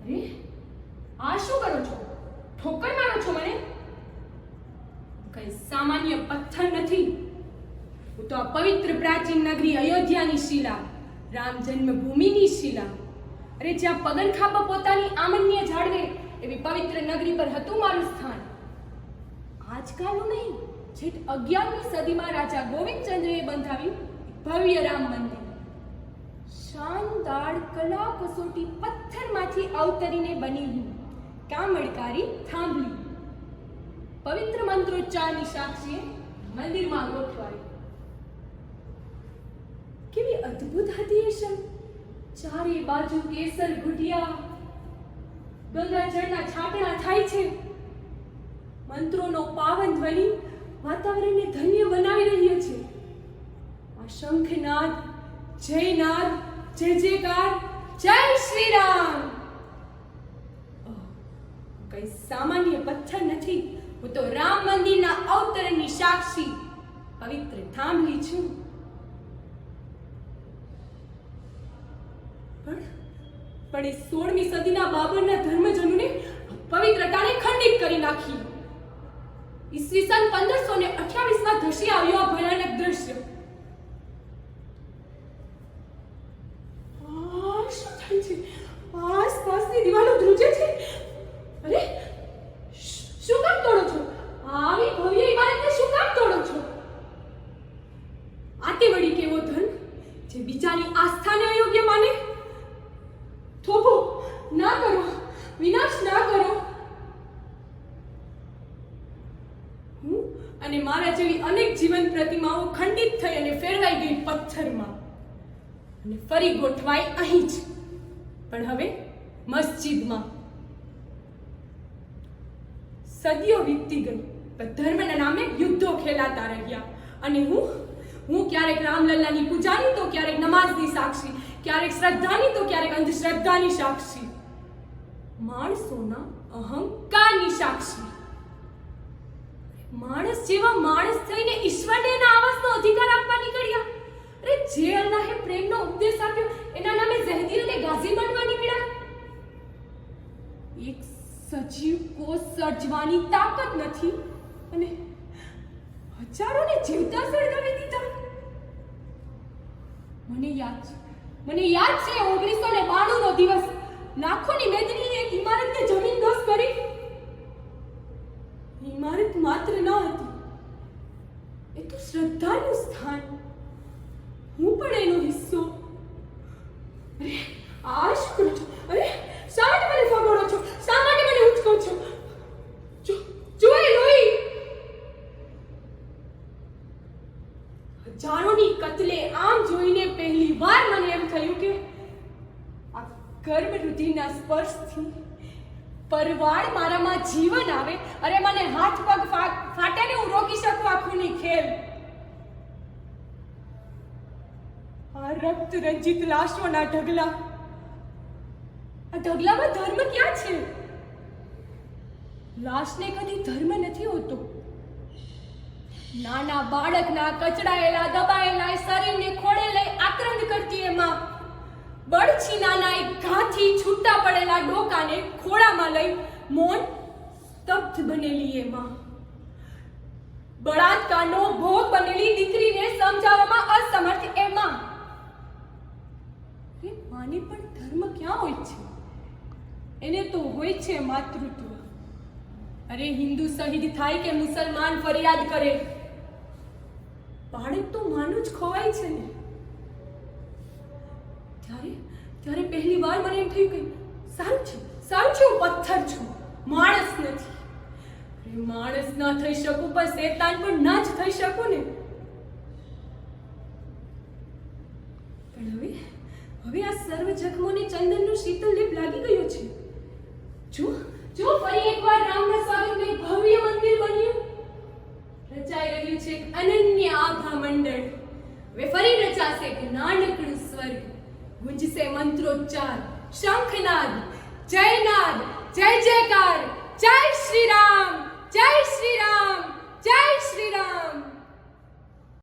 અરે આ શું કરો છો? ઠોકર મારો છો મને? કઈ સામાન્ય પથ્થર નથી, હું તો આ પવિત્ર પ્રાચીન નગરી અયોધ્યાની શિલા, રામ જન્મભૂમિની શિલા. અરે જ્યાં પગરખાં પર પોતાની આમન્ય જાળવે એવી પવિત્ર નગરી પર હતું મારું સ્થાન. આજકાલનું નહીં, છેક 11મી સદીમાં રાજા ગોવિંદચંદ્રએ બંધાવ્યું ભવ્ય રામ મંદિર. શાનદાર કલા કસોટી પથ્થરમાંથી અવતરીને બનેલી કામળકારી થાંભલી પવિત્ર મંત્રોચ્ચારની સાક્ષીએ મંદિરમાં ગોઠવાયું. કેવી અદ્ભુત હતી એ ક્ષણ! ચારે બાજુ કેસર ગુઢિયા, ગંગાજળના છાંટણા થાય છે. મંત્રોનો પાવન ધ્વનિ વાતાવરણને ધન્ય બનાવી રહ્યો છે. આ શંખનાદ, જયનાદ, જય જયકાર, જય શ્રી રામ. કઈ સામાન્ય પથ્થર નથી, હું તો રામ મંદિરના અવતરણની સાક્ષી પવિત્ર થાંભલી છું. પણ એ 16મી સદીના બાબરના ધર્મજનોને પવિત્રતાને ખંડિત કરી નાખી. ઈસવીસન 1528માં ધસી આવ્યો આ ભયાનક દ્રશ્ય. શું થાય છે? આસપાસની દિવાલો ધ્રુજે છે. અરે શું કામ તોડો છો? આવી ભવ્ય ઇમારતને શું કામ તોડો છો? આતે વળી કેવો ધન જે બીજાની આસ્થાને અયોગ્ય માને? થોભો ના કરો, વિનાશ ના કરો. હું અને મારા જેવી અનેક જીવન પ્રતિમાઓ ખંડિત થઈ અને ફેરવાઈ ગઈ પથ્થરમાં અને ફરી ગોઠવાઈ અહીં જ, પણ હવે મસ્જિદમાં. સદીઓ વીતતી ગઈ, પણ ધર્મના નામે યુદ્ધો ખેલાતા રહ્યા અને હું ક્યારેક રામલલ્લાની પૂજારી તો ક્યારેક નમાઝની સાક્ષી, ક્યારેક શ્રદ્ધાની તો ક્યારેક અંધશ્રદ્ધાની સાક્ષી, માણસોના અહંકારની સાક્ષી. માણસ જેવા માણસ થઈને ઈશ્વરને એના આવાસનો અધિકાર આપવા નીકળ્યા. અરે જે અલ્લાહે પ્રેમનો ઉપદેશ આપ્યો એના નામે ઝહેદી અને ગાઝી બનવા નીકળ્યા. એક સજીવ કોષ સર્જવાની તાકાત નથી અને હજારોને જીવતા સળગાવી દીધા. મને યાદ છે 1992 નો દિવસ. લાખોની મેદની એક ઇમારતને જમીનદોસ્ત કરી. ઇમારત માત્ર ન હતી, એ તો શ્રદ્ધાનું સ્થાન. હું પણ એનો હિસ્સો. અરે આ શું કરો છો? અરે શા માટે મને ફગોળો છો? શા માટે મને ઉચકો છો? જો એ લોહી! હજારોની કતલે આમ જોઈને પહેલી વાર મને એમ થયું કે આ ગર્ભવૃદ્ધિના સ્પર્શથી પરવાળ મારામાં જીવન આવે. અરે મને હાથ પગ ફાટે ને હું રોકી શકું આ ખૂની ખેલ. આ રક્ત રંજિત લાશોના ઢગલા, આ ઢગલામાં ધર્મ ક્યાં છે? લાશને કદી ધર્મ નથી હોતો. નાના બાળકના કચડાયેલા દબાયેલા શરીરને ખોળે લઈ આક્રંદ કરતી એમાં, બળછી નાના એક ઘાથી છૂટા પડેલા ડોકાને ખોળામાં લઈ મૌન સ્તબ્ધ બનેલી એમાં, બળાત્કારનો ભોગ બનેલી દીકરીને સમજાવવામાં અસમર્થ એમાં. માને પણ ધર્મ ક્યાં હોય છે? એને તો હોય છે માતૃત્વ. અરે હિન્દુ શહીદ થાય કે મુસલમાન ફરિયાદ કરે, બાળક તો માનું જ ખોવાય છે ને. ત્યારે પહેલી વાર મને એમ થયું કે સારું છે હું પથ્થર છું, માણસ નથી. અરે માણસ ના થઈ શકું પણ શેતાન પણ ના જ થઈ શકું ને. પણ હવે આ સર્વ જખમોને ચંદનનો શીતળ લેપ લાગી ગયો છે. જો ફરી એકવાર રામના સ્વાગતનું એક ભવ્ય મંદિર બન્યું. રચાઈ રહ્યું છે એક અનન્ય આભા મંડળ. હવે ફરી રચાશે એક નાનકડું સ્વર્ગ. ગુંજશે મંત્રોચ્ચાર, શંખનાદ, જયનાદ, જય જયકાર, જય શ્રી રામ, જય શ્રી રામ, જય શ્રી રામ.